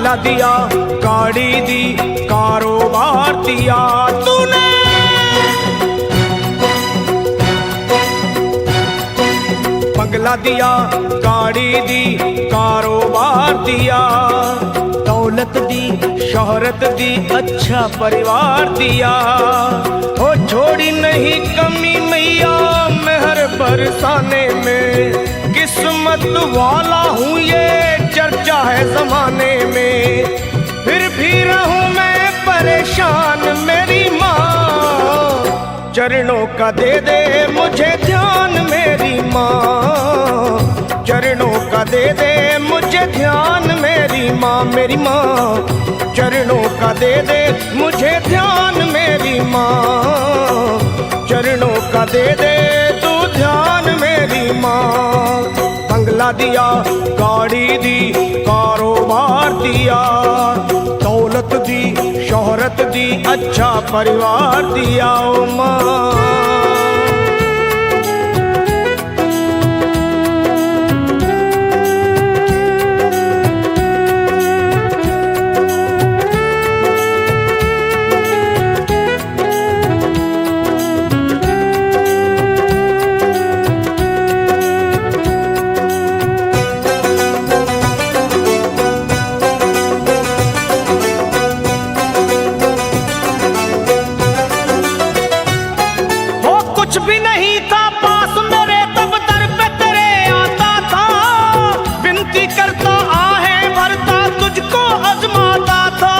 बंगला दिया, गाड़ी दी, कारोबार दिया तूने। बंगला दिया, गाड़ी दी, कारोबार दिया, दौलत दी, शोहरत दी, अच्छा परिवार दिया। हो छोड़ी नहीं कमी मैया मेहर बरसाने में, किस्मत वाला हूँ ये चर्चा है जमाने में। फिर भी रहूं मैं परेशान मेरी माँ, चरणों का दे दे मुझे ध्यान मेरी माँ, चरणों का दे दे मुझे ध्यान मेरी माँ। मेरी माँ चरणों का दे दे मुझे ध्यान मेरी माँ, चरणों का दे दे तू ध्यान मेरी माँ। बंगला दिया, गाड़ी दी, कारोबार दिया, दौलत दी, शोहरत दी, अच्छा परिवार दिया ओ माँ। कुछ भी नहीं था पास मेरे तब दर पे तेरे आता था, विनती करता आहें भरता तुझको आजमाता था।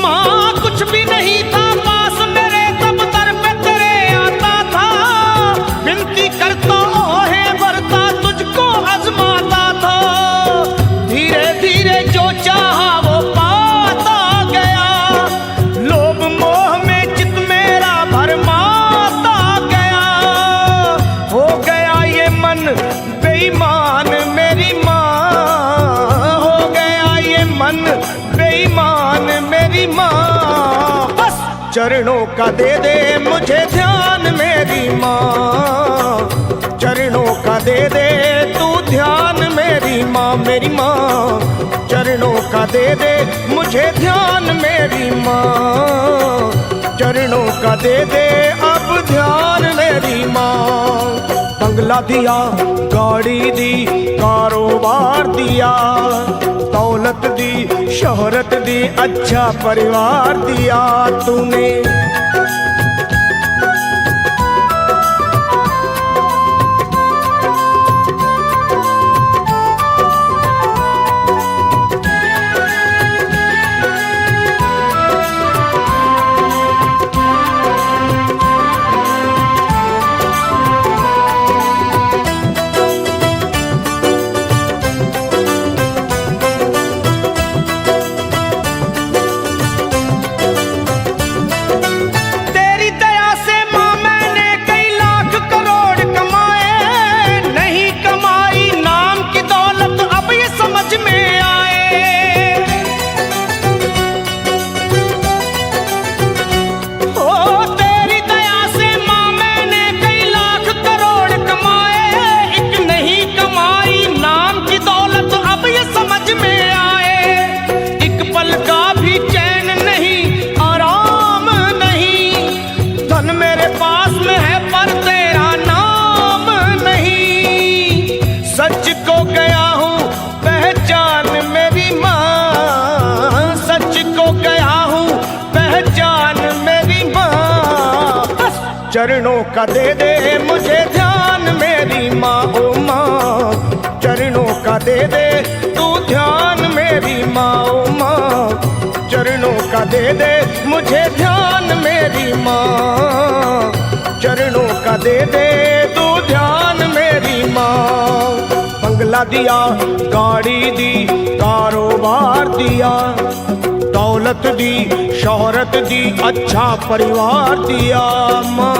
माँ कुछ भी नहीं था पास मेरे तब दर पे तेरे आता था, विनती करता आहें भरता तुझको आजमाता था। धीरे धीरे जो चाहा वो बेईमान मेरी माँ, हो गया ये मन बेईमान मेरी माँ। बस चरणों का दे दे मुझे ध्यान मेरी माँ, चरणों का दे दे तू ध्यान मेरी माँ। मेरी माँ चरणों का दे दे मुझे ध्यान मेरी माँ, चरणों का दे दे अब ध्यान मेरी माँ। बंगला दिया, गाड़ी दी, कारोबार दिया, दौलत दी, शोहरत दी, अच्छा परिवार दिया तूने। सच को गया हूँ पहचान मेरी माँ, सच को गया हूँ पहचान मेरी माँ। बस चरणों का दे दे मुझे ध्यान मेरी माँ, ओ माँ चरणों का दे दे तू ध्यान मेरी माँ, ओ माँ चरणों का दे दे मुझे ध्यान मेरी माँ, चरणों का दे दे तू ध्यान मेरी माँ। बंगला दिया, गाड़ी दी, कारोबार दिया, दौलत दी, शोहरत दी, अच्छा परिवार दिया माँ।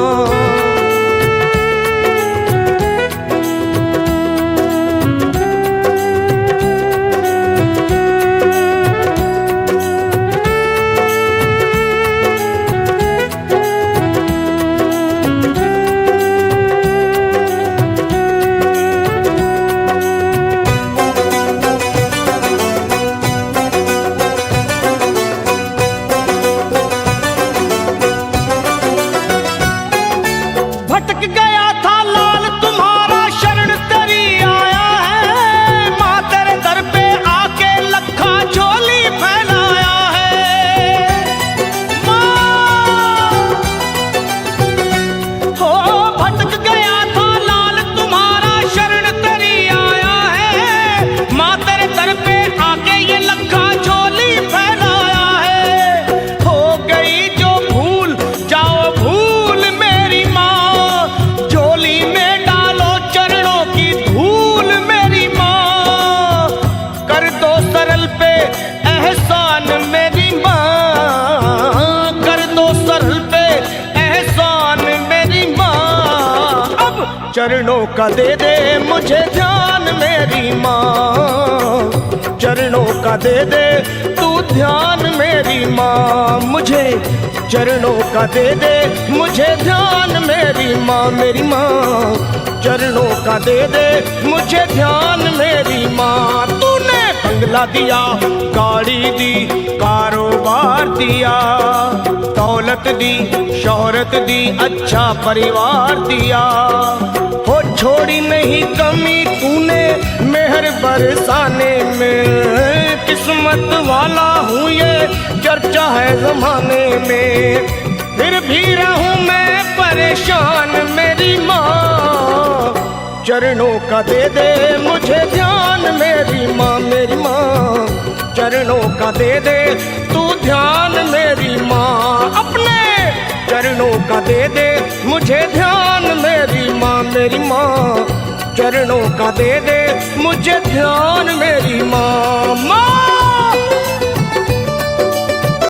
सरल पे एहसान मेरी माँ, कर दो सरल पे एहसान मेरी माँ। अब चरणों का दे दे मुझे ध्यान मेरी माँ, चरणों का दे दे तू ध्यान मेरी माँ। मुझे चरणों का दे दे मुझे ध्यान मेरी माँ, मेरी माँ। चरणों का दे दे मुझे ध्यान मेरी माँ। तूने बंगला दिया, गाड़ी दी, कारोबार दिया, दौलत दी, शोहरत दी, अच्छा परिवार दिया। हो छोड़ी नहीं कमी तूने मेहर बरसाने में, किस्मत वाला हूँ ये चर्चा है जमाने में। फिर भी रहूं मैं परेशान मेरी माँ, चरणों का दे दे मुझे ध्यान मेरी माँ, मेरी माँ। चरणों का दे दे तू ध्यान मेरी माँ, अपने चरणों का दे दे मुझे ध्यान मेरी माँ, मेरी माँ। चरणों का दे दे मुझे ध्यान मेरी माँ, माँ।